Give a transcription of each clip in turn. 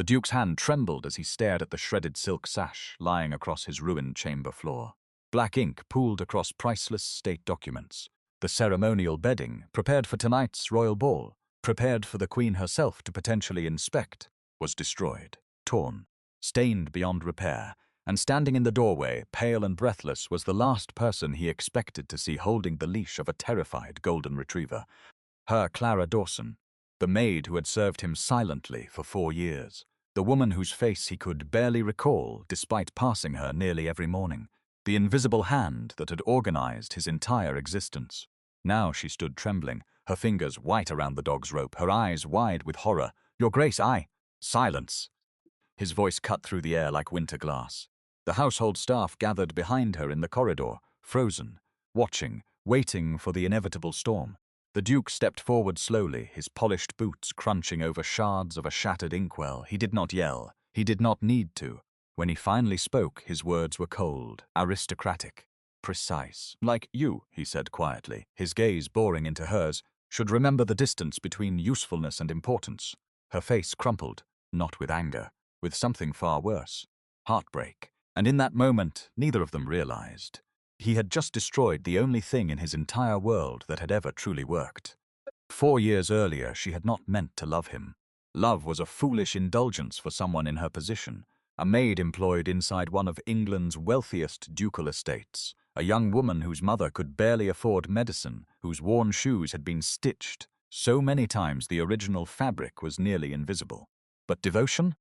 The Duke's hand trembled as he stared at the shredded silk sash lying across his ruined chamber floor. Black ink pooled across priceless state documents. The ceremonial bedding, prepared for tonight's royal ball, prepared for the Queen herself to potentially inspect, was destroyed, torn, stained beyond repair, and standing in the doorway, pale and breathless, was the last person he expected to see holding the leash of a terrified golden retriever. Her Clara Dawson, the maid who had served him silently for 4 years, the woman whose face he could barely recall despite passing her nearly every morning, the invisible hand that had organized his entire existence. Now she stood trembling, her fingers white around the dog's rope, her eyes wide with horror. "Your Grace, I—" "Silence!" His voice cut through the air like winter glass. The household staff gathered behind her in the corridor, frozen, watching, waiting for the inevitable storm. The Duke stepped forward slowly, his polished boots crunching over shards of a shattered inkwell. He did not yell. He did not need to. When he finally spoke, his words were cold, aristocratic, precise. "Like you," he said quietly, his gaze boring into hers, "should remember the distance between usefulness and importance." Her face crumpled, not with anger, with something far worse, heartbreak. And in that moment, neither of them realized. He had just destroyed the only thing in his entire world that had ever truly worked. 4 years earlier, she had not meant to love him. Love was a foolish indulgence for someone in her position, a maid employed inside one of England's wealthiest ducal estates, a young woman whose mother could barely afford medicine, whose worn shoes had been stitched so many times the original fabric was nearly invisible. But devotion?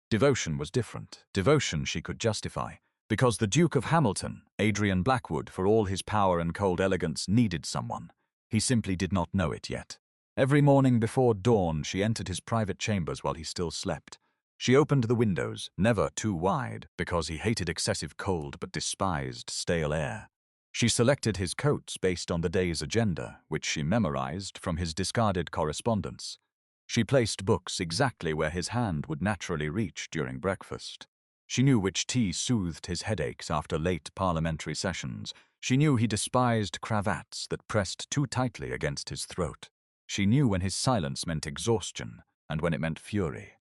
Devotion was different. Devotion she could justify, because the Duke of Hamilton, Adrian Blackwood, for all his power and cold elegance, needed someone. He simply did not know it yet. Every morning before dawn, she entered his private chambers while he still slept. She opened the windows, never too wide, because he hated excessive cold but despised stale air. She selected his coats based on the day's agenda, which she memorized from his discarded correspondence. She placed books exactly where his hand would naturally reach during breakfast. She knew which tea soothed his headaches after late parliamentary sessions. She knew he despised cravats that pressed too tightly against his throat. She knew when his silence meant exhaustion and when it meant fury.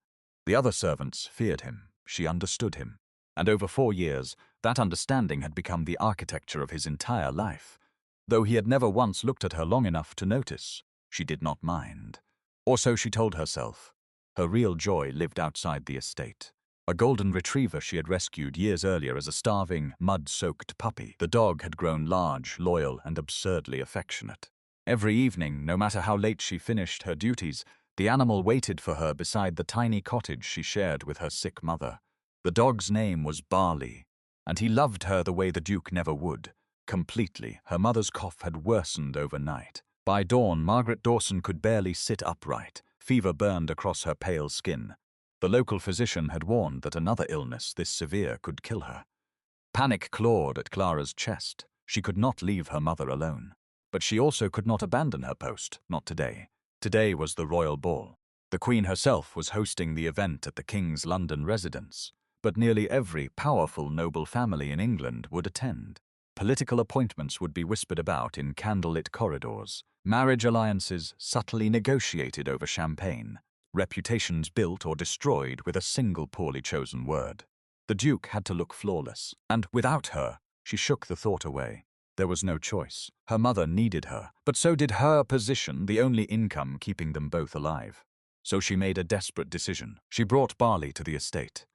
The other servants feared him. She understood him. And over 4 years, that understanding had become the architecture of his entire life. Though he had never once looked at her long enough to notice, she did not mind. Or so she told herself. Her real joy lived outside the estate. A golden retriever she had rescued years earlier as a starving, mud-soaked puppy. The dog had grown large, loyal, and absurdly affectionate. Every evening, no matter how late she finished her duties, the animal waited for her beside the tiny cottage she shared with her sick mother. The dog's name was Barley, and he loved her the way the Duke never would. Completely, her mother's cough had worsened overnight. By dawn, Margaret Dawson could barely sit upright. Fever burned across her pale skin. The local physician had warned that another illness this severe could kill her. Panic clawed at Clara's chest. She could not leave her mother alone. But she also could not abandon her post, not today. Today was the royal ball. The Queen herself was hosting the event at the King's London residence, but nearly every powerful noble family in England would attend. Political appointments would be whispered about in candlelit corridors, marriage alliances subtly negotiated over champagne, reputations built or destroyed with a single poorly chosen word. The Duke had to look flawless, and without her, she shook the thought away. There was no choice. Her mother needed her, but so did her position, the only income keeping them both alive. So she made a desperate decision. She brought Barley to the estate.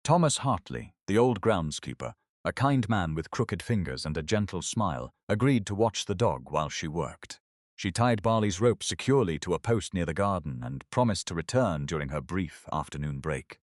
Thomas Hartley, the old groundskeeper, a kind man with crooked fingers and a gentle smile, agreed to watch the dog while she worked. She tied Barley's rope securely to a post near the garden and promised to return during her brief afternoon break.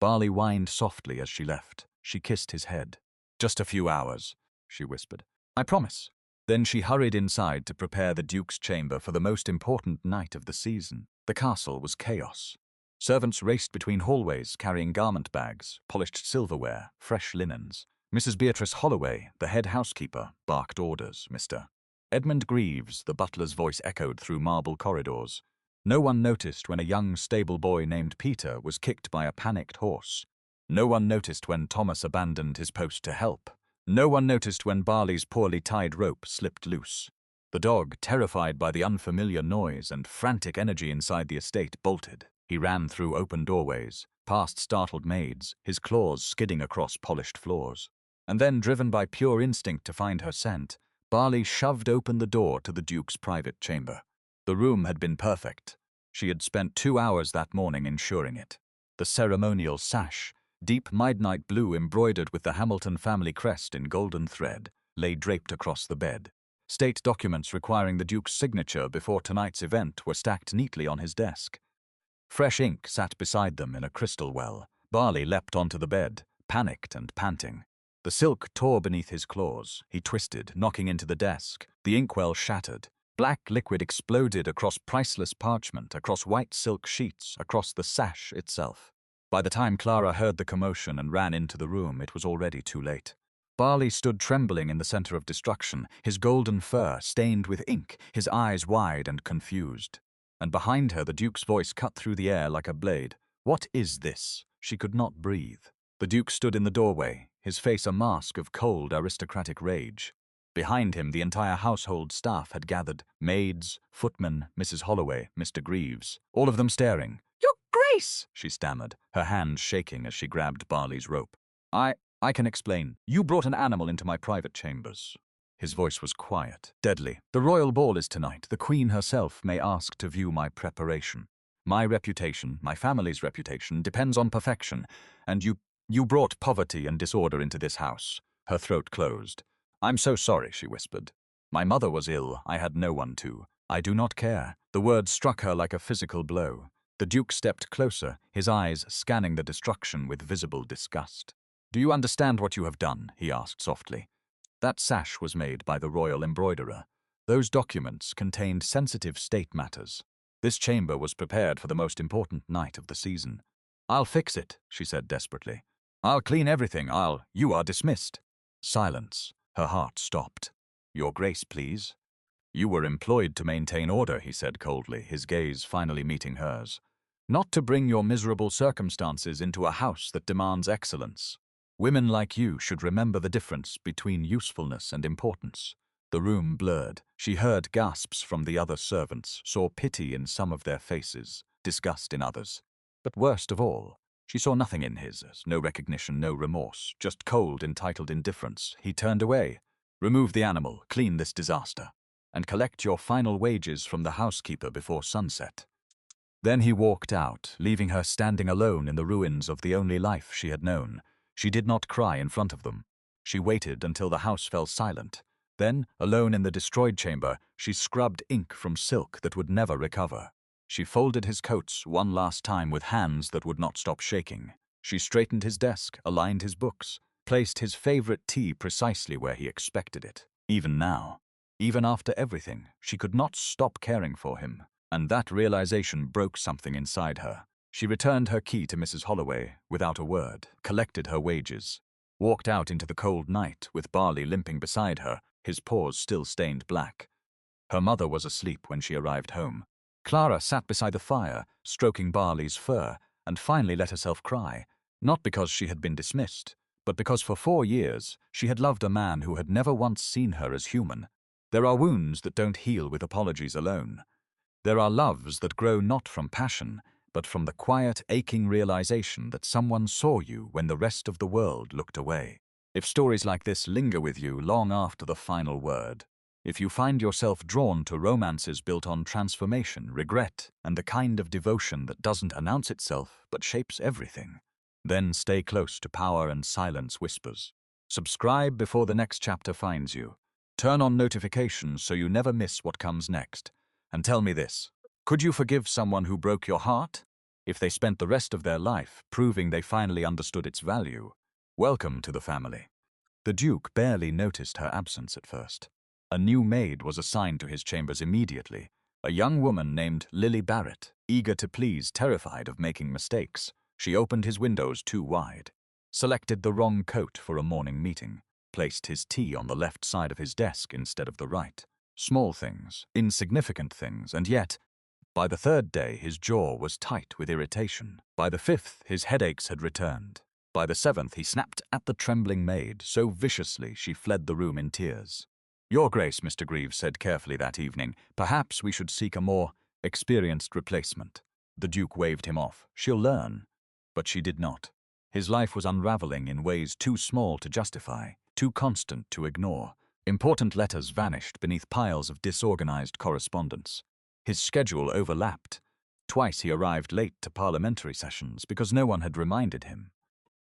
Barley whined softly as she left. She kissed his head. "Just a few hours," she whispered. "I promise." Then she hurried inside to prepare the Duke's chamber for the most important night of the season. The castle was chaos. Servants raced between hallways carrying garment bags, polished silverware, fresh linens. Mrs. Beatrice Holloway, the head housekeeper, barked orders, "Mr." Edmund Greaves, the butler's voice echoed through marble corridors. No one noticed when a young stable boy named Peter was kicked by a panicked horse. No one noticed when Thomas abandoned his post to help. No one noticed when Barley's poorly tied rope slipped loose. The dog, terrified by the unfamiliar noise and frantic energy inside the estate, bolted. He ran through open doorways, past startled maids, his claws skidding across polished floors. And then, driven by pure instinct to find her scent, Barley shoved open the door to the Duke's private chamber. The room had been perfect. She had spent 2 hours that morning ensuring it. The ceremonial sash, deep midnight blue embroidered with the Hamilton family crest in golden thread, lay draped across the bed. State documents requiring the Duke's signature before tonight's event were stacked neatly on his desk. Fresh ink sat beside them in a crystal well. Barley leapt onto the bed, panicked and panting. The silk tore beneath his claws. He twisted, knocking into the desk. The inkwell shattered. Black liquid exploded across priceless parchment, across white silk sheets, across the sash itself. By the time Clara heard the commotion and ran into the room, it was already too late. Barley stood trembling in the center of destruction, his golden fur stained with ink, his eyes wide and confused. And behind her, the Duke's voice cut through the air like a blade. "What is this?" She could not breathe. The Duke stood in the doorway, his face a mask of cold, aristocratic rage. Behind him, the entire household staff had gathered, maids, footmen, Mrs. Holloway, Mr. Greaves, all of them staring. "Your Grace!" she stammered, her hands shaking as she grabbed Barley's rope. I can explain. You brought an animal into my private chambers." His voice was quiet, deadly. "The royal ball is tonight. The Queen herself may ask to view my preparation. My reputation, my family's reputation, depends on perfection, and you brought poverty and disorder into this house." Her throat closed. "I'm so sorry," she whispered. "My mother was ill. I had no one to. I do not care." The word struck her like a physical blow. The Duke stepped closer, his eyes scanning the destruction with visible disgust. "Do you understand what you have done?" he asked softly. "That sash was made by the royal embroiderer. Those documents contained sensitive state matters. This chamber was prepared for the most important night of the season." "I'll fix it," she said desperately. "I'll clean everything. You are dismissed." Silence. Her heart stopped. "Your Grace, please." "You were employed to maintain order," he said coldly, his gaze finally meeting hers. "Not to bring your miserable circumstances into a house that demands excellence. Women like you should remember the difference between usefulness and importance." The room blurred. She heard gasps from the other servants, saw pity in some of their faces, disgust in others. But worst of all, she saw nothing in his, no recognition, no remorse, just cold, entitled indifference. He turned away. "Remove the animal, clean this disaster, and collect your final wages from the housekeeper before sunset." Then he walked out, leaving her standing alone in the ruins of the only life she had known. She did not cry in front of them. She waited until the house fell silent. Then, alone in the destroyed chamber, she scrubbed ink from silk that would never recover. She folded his coats one last time with hands that would not stop shaking. She straightened his desk, aligned his books, placed his favorite tea precisely where he expected it. Even now, even after everything, she could not stop caring for him. And that realization broke something inside her. She returned her key to Mrs. Holloway without a word, collected her wages, walked out into the cold night with Barley limping beside her, his paws still stained black. Her mother was asleep when she arrived home. Clara sat beside the fire, stroking Barley's fur, and finally let herself cry, not because she had been dismissed, but because for 4 years she had loved a man who had never once seen her as human. There are wounds that don't heal with apologies alone. There are loves that grow not from passion, but from the quiet, aching realization that someone saw you when the rest of the world looked away. If stories like this linger with you long after the final word, if you find yourself drawn to romances built on transformation, regret, and the kind of devotion that doesn't announce itself but shapes everything, then stay close to Power and Silence Whispers. Subscribe before the next chapter finds you. Turn on notifications so you never miss what comes next. And tell me this, could you forgive someone who broke your heart? If they spent the rest of their life proving they finally understood its value, welcome to the family. The Duke barely noticed her absence at first. A new maid was assigned to his chambers immediately, a young woman named Lily Barrett, eager to please, terrified of making mistakes. She opened his windows too wide, selected the wrong coat for a morning meeting, placed his tea on the left side of his desk instead of the right. Small things, insignificant things, and yet, by the 3rd day, his jaw was tight with irritation. By the 5th, his headaches had returned. By the 7th, he snapped at the trembling maid so viciously she fled the room in tears. "Your Grace," Mr. Greaves said carefully that evening, "perhaps we should seek a more experienced replacement." The Duke waved him off. She'll learn. But she did not. His life was unraveling in ways too small to justify, too constant to ignore. Important letters vanished beneath piles of disorganized correspondence. His schedule overlapped. Twice he arrived late to parliamentary sessions because no one had reminded him.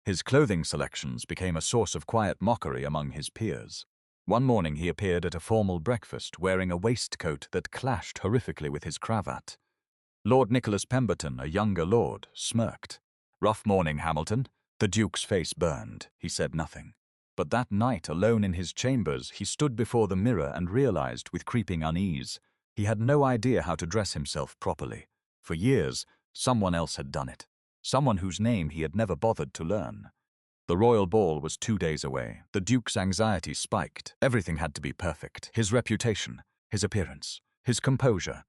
His clothing selections became a source of quiet mockery among his peers. One morning he appeared at a formal breakfast wearing a waistcoat that clashed horrifically with his cravat. Lord Nicholas Pemberton, a younger lord, smirked. "Rough morning, Hamilton." The Duke's face burned. He said nothing. But that night, alone in his chambers, he stood before the mirror and realized, with creeping unease, he had no idea how to dress himself properly. For years, someone else had done it. Someone whose name he had never bothered to learn. The royal ball was 2 days away. The Duke's anxiety spiked. Everything had to be perfect. His reputation, his appearance, his composure.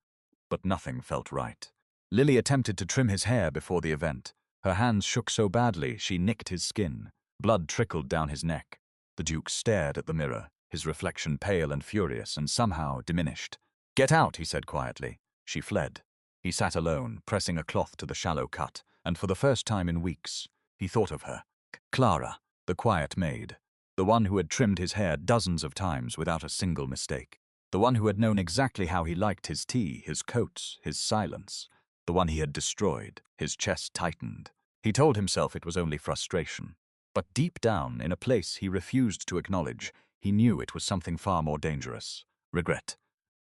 But nothing felt right. Lily attempted to trim his hair before the event. Her hands shook so badly she nicked his skin. Blood trickled down his neck. The Duke stared at the mirror, his reflection pale and furious and somehow diminished. "Get out," he said quietly. She fled. He sat alone, pressing a cloth to the shallow cut, and for the first time in weeks, he thought of her. Clara, the quiet maid, the one who had trimmed his hair dozens of times without a single mistake, the one who had known exactly how he liked his tea, his coats, his silence, the one he had destroyed. His chest tightened. He told himself it was only frustration. But deep down, in a place he refused to acknowledge, he knew it was something far more dangerous. Regret.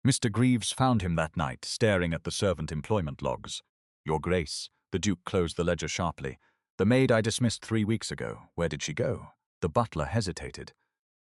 Mr. Greaves found him that night, staring at the servant employment logs. "Your Grace," the Duke closed the ledger sharply. "The maid I dismissed 3 weeks ago. Where did she go?" The butler hesitated.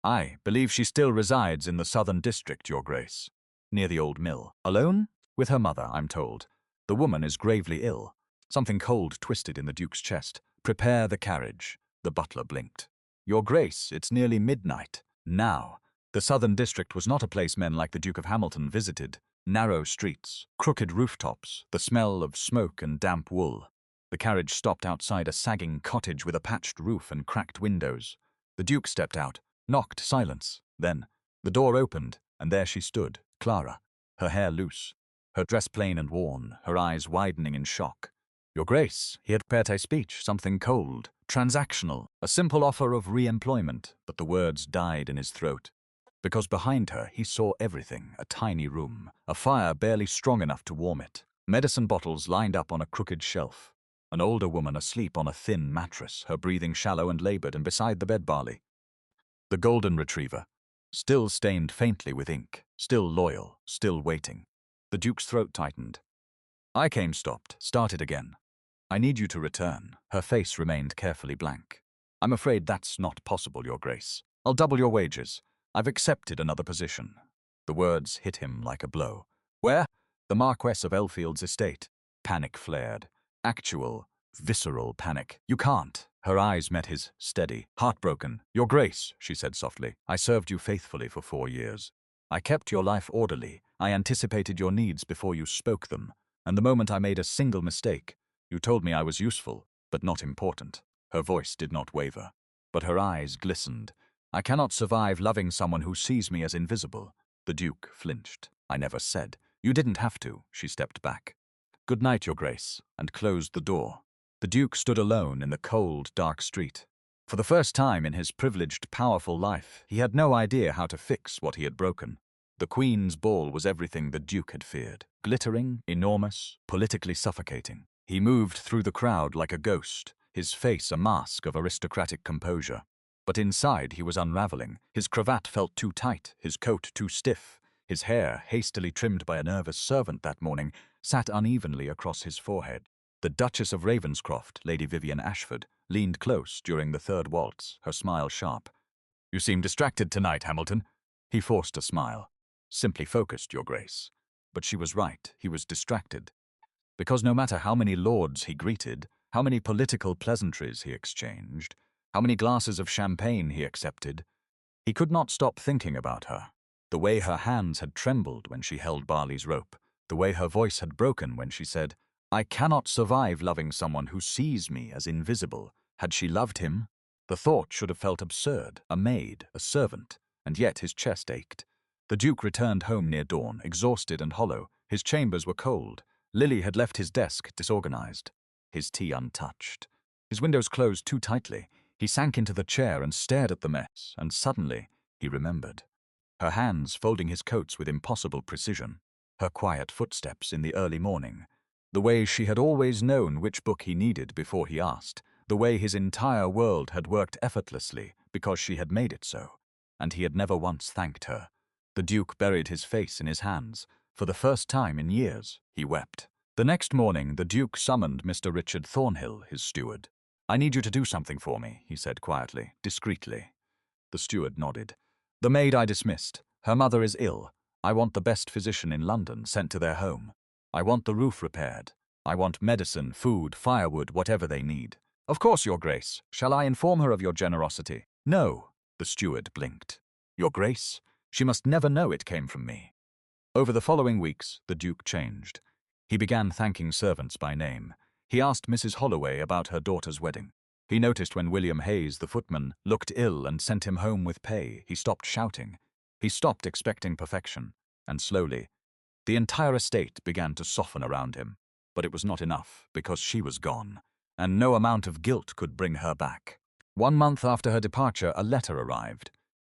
"I believe she still resides in the southern district, Your Grace. Near the old mill. Alone? With her mother, I'm told. The woman is gravely ill." Something cold twisted in the Duke's chest. "Prepare the carriage." The butler blinked. "Your Grace, it's nearly midnight." Now, the southern district was not a place men like the Duke of Hamilton visited. Narrow streets, crooked rooftops, the smell of smoke and damp wool. The carriage stopped outside a sagging cottage with a patched roof and cracked windows. The Duke stepped out, knocked. Silence. Then, the door opened, and there she stood, Clara, her hair loose, her dress plain and worn, her eyes widening in shock. "Your Grace," he had prepared a speech, something cold, transactional, a simple offer of re-employment, but the words died in his throat. Because behind her he saw everything, a tiny room, a fire barely strong enough to warm it, medicine bottles lined up on a crooked shelf, an older woman asleep on a thin mattress, her breathing shallow and labored, and beside the bed Barley, the golden retriever, still stained faintly with ink, still loyal, still waiting. The Duke's throat tightened. "I came, stopped, started again. I need you to return." Her face remained carefully blank. "I'm afraid that's not possible, Your Grace. I'll double your wages. I've accepted another position." The words hit him like a blow. "Where?" "The Marquess of Elfield's estate." Panic flared. Actual, visceral panic. "You can't." Her eyes met his, steady. "Heartbroken." "Your Grace," she said softly, "I served you faithfully for 4 years. I kept your life orderly. I anticipated your needs before you spoke them. And the moment I made a single mistake, you told me I was useful, but not important." Her voice did not waver, but her eyes glistened. "I cannot survive loving someone who sees me as invisible." The Duke flinched. "I never said." "You didn't have to." She stepped back. "Good night, Your Grace," and closed the door. The Duke stood alone in the cold, dark street. For the first time in his privileged, powerful life, he had no idea how to fix what he had broken. The Queen's ball was everything the Duke had feared. Glittering, enormous, politically suffocating. He moved through the crowd like a ghost, his face a mask of aristocratic composure. But inside he was unraveling. His cravat felt too tight, his coat too stiff. His hair, hastily trimmed by a nervous servant that morning, sat unevenly across his forehead. The Duchess of Ravenscroft, Lady Vivian Ashford, leaned close during the third waltz, her smile sharp. "You seem distracted tonight, Hamilton." He forced a smile. "Simply focused, Your Grace." But she was right, he was distracted. Because no matter how many lords he greeted, how many political pleasantries he exchanged, how many glasses of champagne he accepted, he could not stop thinking about her. The way her hands had trembled when she held Barley's rope, the way her voice had broken when she said, "I cannot survive loving someone who sees me as invisible." Had she loved him? The thought should have felt absurd, a maid, a servant, and yet his chest ached. The Duke returned home near dawn, exhausted and hollow. His chambers were cold. Lily had left his desk disorganized, his tea untouched. His windows closed too tightly. He sank into the chair and stared at the mess, and suddenly he remembered. Her hands folding his coats with impossible precision, her quiet footsteps in the early morning, the way she had always known which book he needed before he asked, the way his entire world had worked effortlessly because she had made it so, and he had never once thanked her. The Duke buried his face in his hands. For the first time in years, he wept. The next morning, the Duke summoned Mr. Richard Thornhill, his steward. "I need you to do something for me," he said quietly, discreetly. The steward nodded. "The maid I dismissed. Her mother is ill. I want the best physician in London sent to their home. I want the roof repaired. I want medicine, food, firewood, whatever they need." "Of course, Your Grace. Shall I inform her of your generosity?" "No," the steward blinked. "Your Grace, she must never know it came from me." Over the following weeks, the Duke changed. He began thanking servants by name. He asked Mrs. Holloway about her daughter's wedding. He noticed when William Hayes, the footman, looked ill and sent him home with pay, he stopped shouting. He stopped expecting perfection, and slowly, the entire estate began to soften around him. But it was not enough, because she was gone, and no amount of guilt could bring her back. 1 month after her departure, a letter arrived.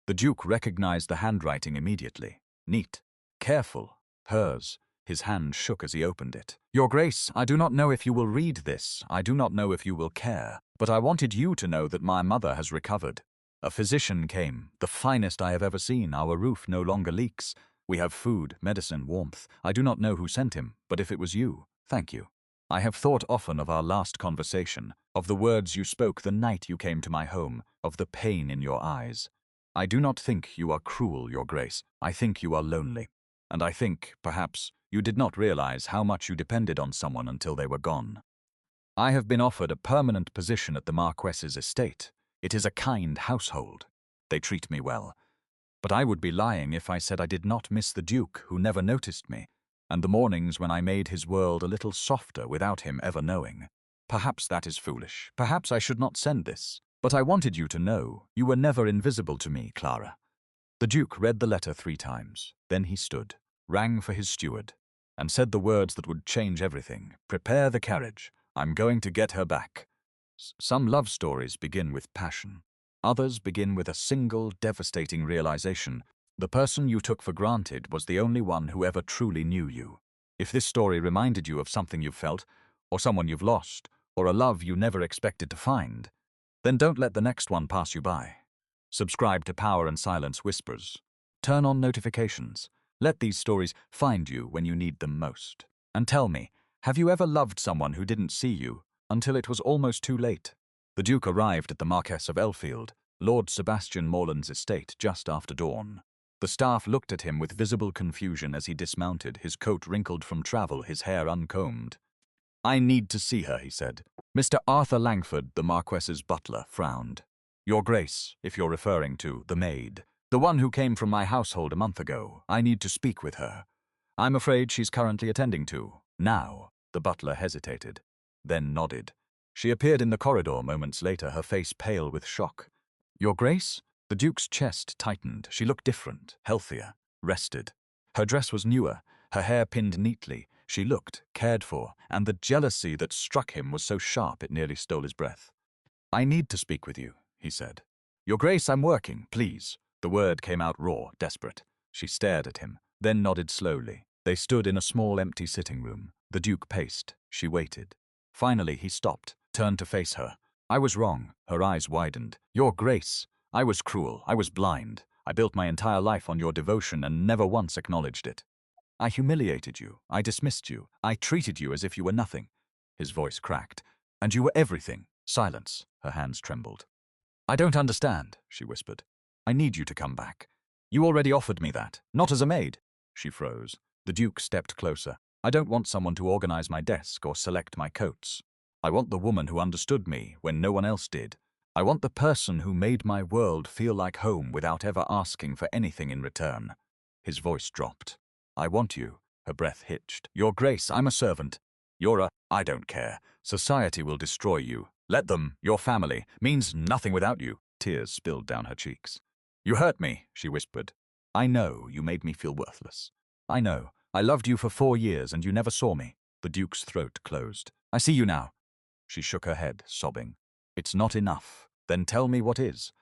The Duke recognized the handwriting immediately. Neat, careful, hers. His hand shook as he opened it. "Your Grace, I do not know if you will read this. I do not know if you will care. But I wanted you to know that my mother has recovered. A physician came, the finest I have ever seen. Our roof no longer leaks. We have food, medicine, warmth. I do not know who sent him, but if it was you, thank you. I have thought often of our last conversation, of the words you spoke the night you came to my home, of the pain in your eyes. I do not think you are cruel, Your Grace. I think you are lonely. And I think, perhaps, you did not realize how much you depended on someone until they were gone. I have been offered a permanent position at the Marquess's estate. It is a kind household. They treat me well. But I would be lying if I said I did not miss the Duke, who never noticed me, and the mornings when I made his world a little softer without him ever knowing. Perhaps that is foolish. Perhaps I should not send this. But I wanted you to know you were never invisible to me, Clara." The Duke read the letter 3 times. Then he stood, rang for his steward, and said the words that would change everything. "Prepare the carriage. I'm going to get her back." Some love stories begin with passion. Others begin with a single, devastating realization. The person you took for granted was the only one who ever truly knew you. If this story reminded you of something you've felt, or someone you've lost, or a love you never expected to find, then don't let the next one pass you by. Subscribe to Power and Silence Whispers. Turn on notifications. Let these stories find you when you need them most. And tell me, have you ever loved someone who didn't see you until it was almost too late? The Duke arrived at the Marquess of Elfield, Lord Sebastian Morland's estate, just after dawn. The staff looked at him with visible confusion as he dismounted, his coat wrinkled from travel, his hair uncombed. "I need to see her," he said. Mr. Arthur Langford, the Marquess's butler, frowned. "Your Grace, if you're referring to the maid, the one who came from my household a month ago, I need to speak with her. I'm afraid she's currently attending to. Now." The butler hesitated, then nodded. She appeared in the corridor moments later, her face pale with shock. "Your Grace?" The Duke's chest tightened. She looked different, healthier, rested. Her dress was newer, her hair pinned neatly. She looked cared for, and the jealousy that struck him was so sharp it nearly stole his breath. "I need to speak with you," he said. "Your Grace, I'm working, please." The word came out raw, desperate. She stared at him, then nodded slowly. They stood in a small empty sitting room. The Duke paced. She waited. Finally, he stopped, turned to face her. "I was wrong." Her eyes widened. "Your Grace, I was cruel. I was blind. I built my entire life on your devotion and never once acknowledged it. I humiliated you. I dismissed you. I treated you as if you were nothing." His voice cracked. "And you were everything." Silence. Her hands trembled. "I don't understand," she whispered. "I need you to come back. You already offered me that. Not as a maid." She froze. The Duke stepped closer. "I don't want someone to organize my desk or select my coats. I want the woman who understood me when no one else did. I want the person who made my world feel like home without ever asking for anything in return." His voice dropped. "I want you." Her breath hitched. "Your Grace, I'm a servant. I don't care. Society will destroy you. Let them. Your family means nothing without you." Tears spilled down her cheeks. "You hurt me," she whispered. "I know you made me feel worthless. I know. I loved you for 4 years and you never saw me. The Duke's throat closed. I see you now. She shook her head, sobbing. It's not enough. Then tell me what is.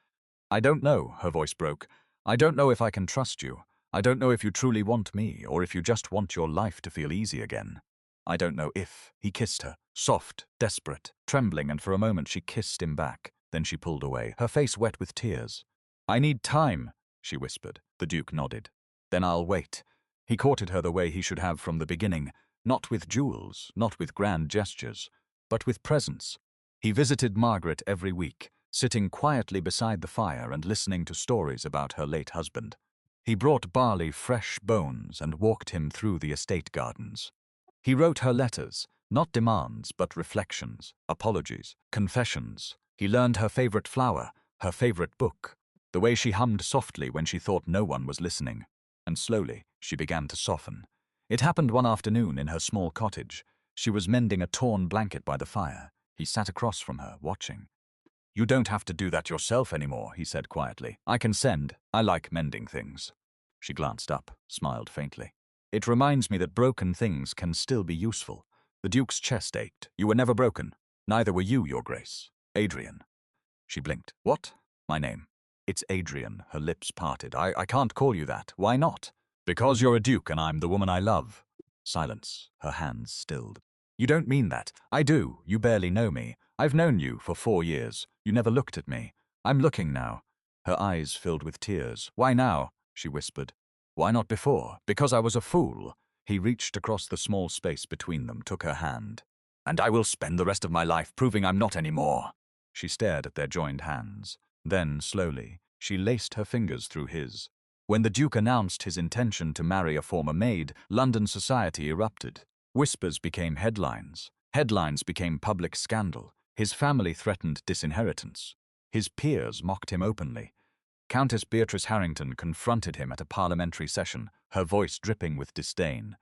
I don't know, her voice broke. I don't know if I can trust you. I don't know if you truly want me, or if you just want your life to feel easy again. I don't know if. He kissed her, soft, desperate, trembling, and for a moment she kissed him back. Then she pulled away, her face wet with tears. I need time, she whispered. The Duke nodded. Then I'll wait. He courted her the way he should have from the beginning, not with jewels, not with grand gestures, but with presence. He visited Margaret every week, sitting quietly beside the fire and listening to stories about her late husband. He brought Barley fresh bones and walked him through the estate gardens. He wrote her letters, not demands, but reflections, apologies, confessions. He learned her favorite flower, her favorite book, the way she hummed softly when she thought no one was listening. And slowly, she began to soften. It happened one afternoon in her small cottage. She was mending a torn blanket by the fire. He sat across from her, watching. You don't have to do that yourself anymore, he said quietly. I can send. I like mending things. She glanced up, smiled faintly. It reminds me that broken things can still be useful. The Duke's chest ached. You were never broken. Neither were you, Your Grace. Adrian. She blinked. What? My name. It's Adrian. Her lips parted. I can't call you that. Why not? Because you're a duke and I'm the woman I love. Silence. Her hands stilled. You don't mean that. I do. You barely know me. I've known you for 4 years. You never looked at me. I'm looking now. Her eyes filled with tears. Why now? She whispered. Why not before? Because I was a fool. He reached across the small space between them, took her hand. And I will spend the rest of my life proving I'm not anymore. She stared at their joined hands. Then, slowly, she laced her fingers through his. When the Duke announced his intention to marry a former maid, London society erupted. Whispers became headlines. Headlines became public scandal. His family threatened disinheritance. His peers mocked him openly. Countess Beatrice Harrington confronted him at a parliamentary session, her voice dripping with disdain.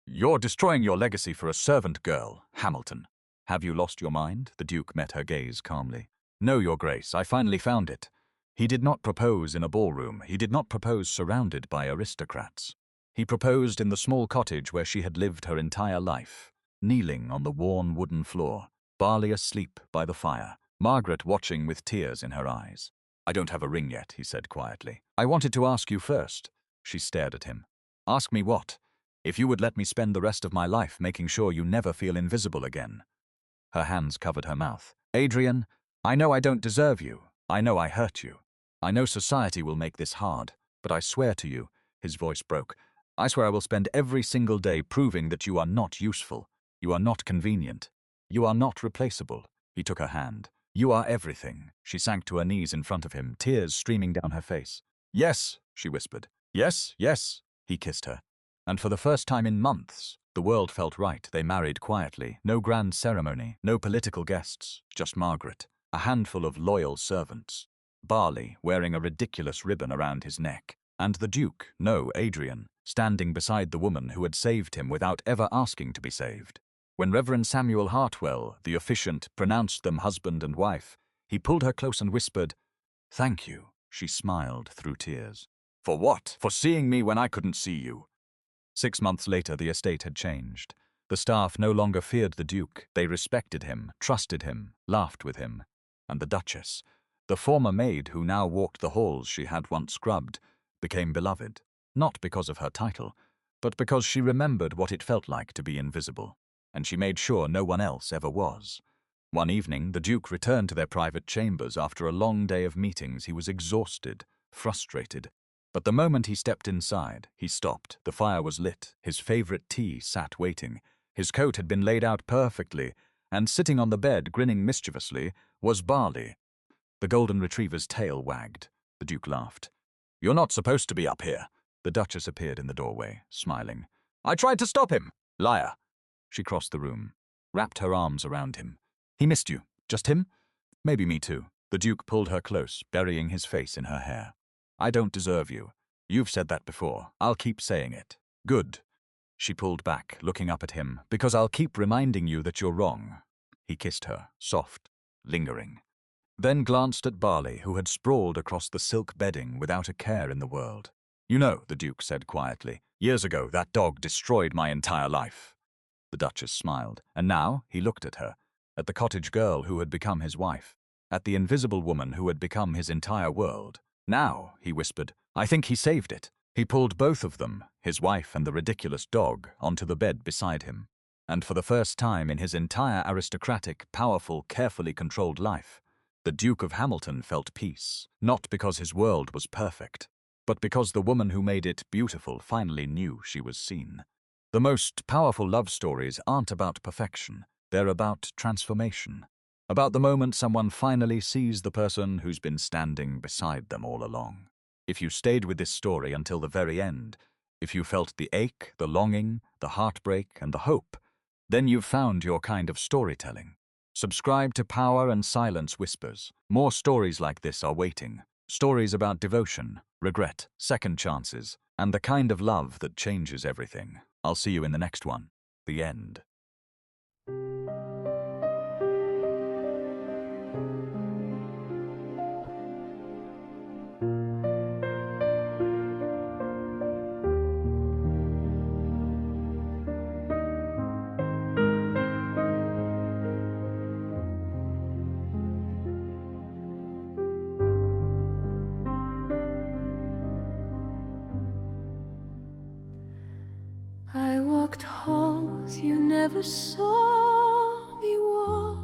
You're destroying your legacy for a servant girl, Hamilton. Have you lost your mind? The Duke met her gaze calmly. No, Your Grace, I finally found it. He did not propose in a ballroom. He did not propose surrounded by aristocrats. He proposed in the small cottage where she had lived her entire life, kneeling on the worn wooden floor, Barley asleep by the fire, Margaret watching with tears in her eyes. I don't have a ring yet, he said quietly. I wanted to ask you first. She stared at him. Ask me what? If you would let me spend the rest of my life making sure you never feel invisible again. Her hands covered her mouth. Adrian, I know I don't deserve you. I know I hurt you. I know society will make this hard, but I swear to you, his voice broke, I swear I will spend every single day proving that you are not useful. You are not convenient. You are not replaceable. He took her hand. You are everything. She sank to her knees in front of him, tears streaming down her face. Yes, she whispered. Yes, yes. He kissed her. And for the first time in months, the world felt right. They married quietly. No grand ceremony, no political guests, just Margaret, a handful of loyal servants. Barley, wearing a ridiculous ribbon around his neck. And the Duke, no, Adrian, standing beside the woman who had saved him without ever asking to be saved. When Reverend Samuel Hartwell, the officiant, pronounced them husband and wife, he pulled her close and whispered, Thank you, she smiled through tears. For what? For seeing me when I couldn't see you. 6 months later, the estate had changed. The staff no longer feared the Duke. They respected him, trusted him, laughed with him. And the Duchess, the former maid who now walked the halls she had once scrubbed, became beloved, not because of her title, but because she remembered what it felt like to be invisible, and she made sure no one else ever was. One evening, the Duke returned to their private chambers after a long day of meetings. He was exhausted, frustrated. But the moment he stepped inside, he stopped. The fire was lit. His favorite tea sat waiting. His coat had been laid out perfectly, and sitting on the bed, grinning mischievously, was Barley. The golden retriever's tail wagged. The Duke laughed. You're not supposed to be up here. The Duchess appeared in the doorway, smiling. I tried to stop him. Liar. She crossed the room, wrapped her arms around him. He missed you. Just him? Maybe me too. The Duke pulled her close, burying his face in her hair. I don't deserve you. You've said that before. I'll keep saying it. Good. She pulled back, looking up at him, because I'll keep reminding you that you're wrong. He kissed her, soft, lingering. Then glanced at Barley, who had sprawled across the silk bedding without a care in the world. You know, the Duke said quietly, years ago that dog destroyed my entire life. The Duchess smiled, and now he looked at her, at the cottage girl who had become his wife, at the invisible woman who had become his entire world. Now, he whispered, I think he saved it. He pulled both of them, his wife and the ridiculous dog, onto the bed beside him. And for the first time in his entire aristocratic, powerful, carefully controlled life, the Duke of Hamilton felt peace, not because his world was perfect, but because the woman who made it beautiful finally knew she was seen. The most powerful love stories aren't about perfection, they're about transformation. About the moment someone finally sees the person who's been standing beside them all along. If you stayed with this story until the very end, if you felt the ache, the longing, the heartbreak, and the hope, then you've found your kind of storytelling. Subscribe to Power and Silence Whispers. More stories like this are waiting. Stories about devotion, regret, second chances, and the kind of love that changes everything. I'll see you in the next one. The end. I walked halls you never saw me walk,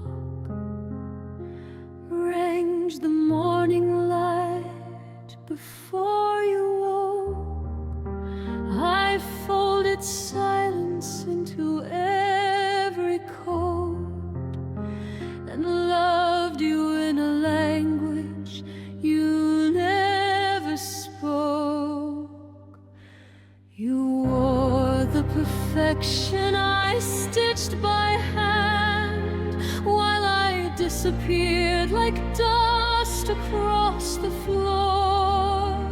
ranged the morning light before you woke. I folded silence into every code and loved you in a language you never spoke. You wore the perfection I stitched by hand, while I disappeared like dust across the floor.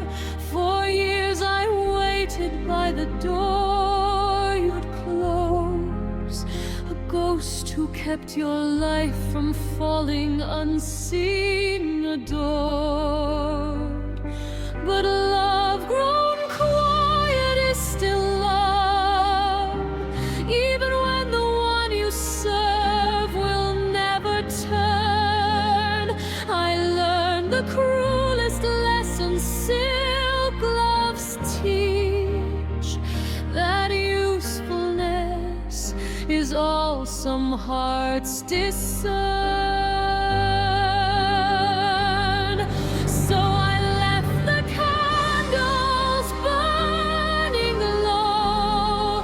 For years I waited by the door you'd close, a ghost who kept your life from falling unseen, adored. But love grown quiet is still love, even when the one you serve will never turn. I learned the cruelest lessons silk gloves teach, that usefulness is all some hearts discern. So I left the candles burning low,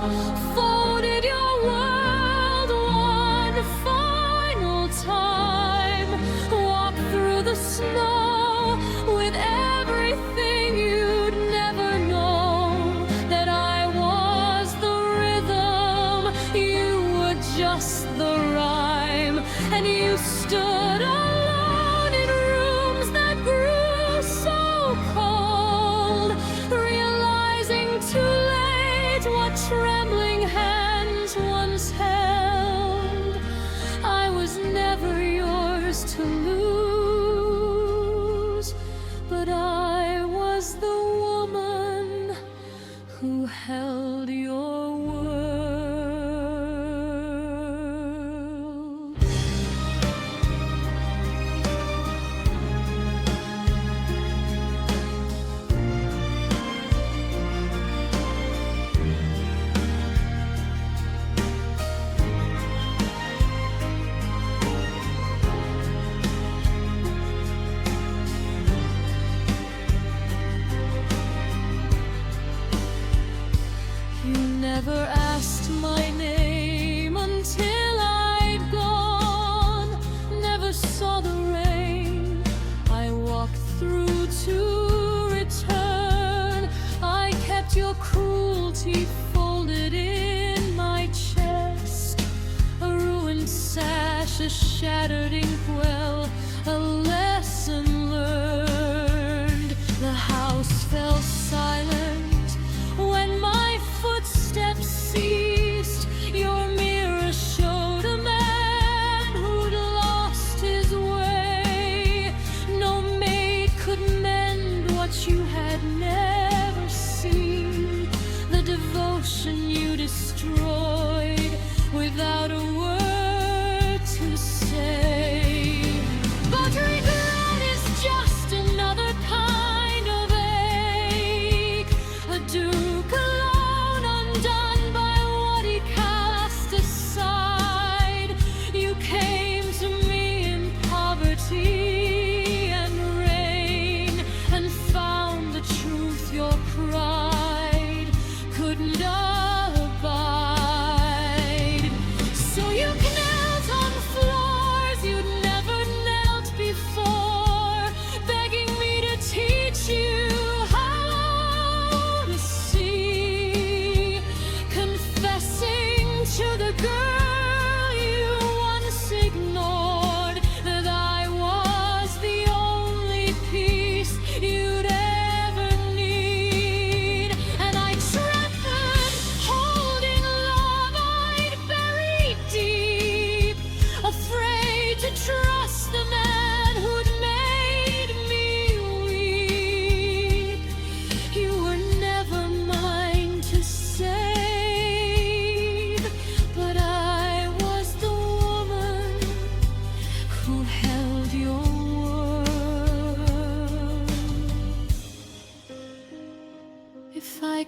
folded your world one final time, walked through the snow with everything you'd never known, that I was the rhythm, you were just the rhyme, and you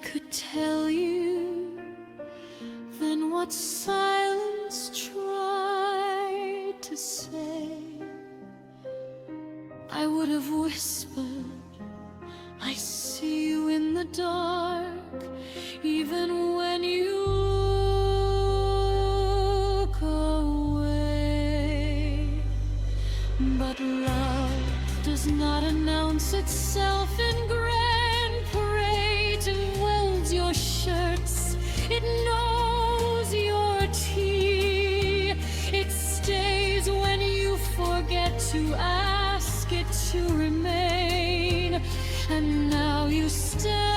could tell you, then what silence tried to say, I would have whispered, I see you in the dark, even when you look away. But love does not announce itself in grand parade and welds your shirts. It knows your tea. It stays when you forget to ask it to remain. And now you stand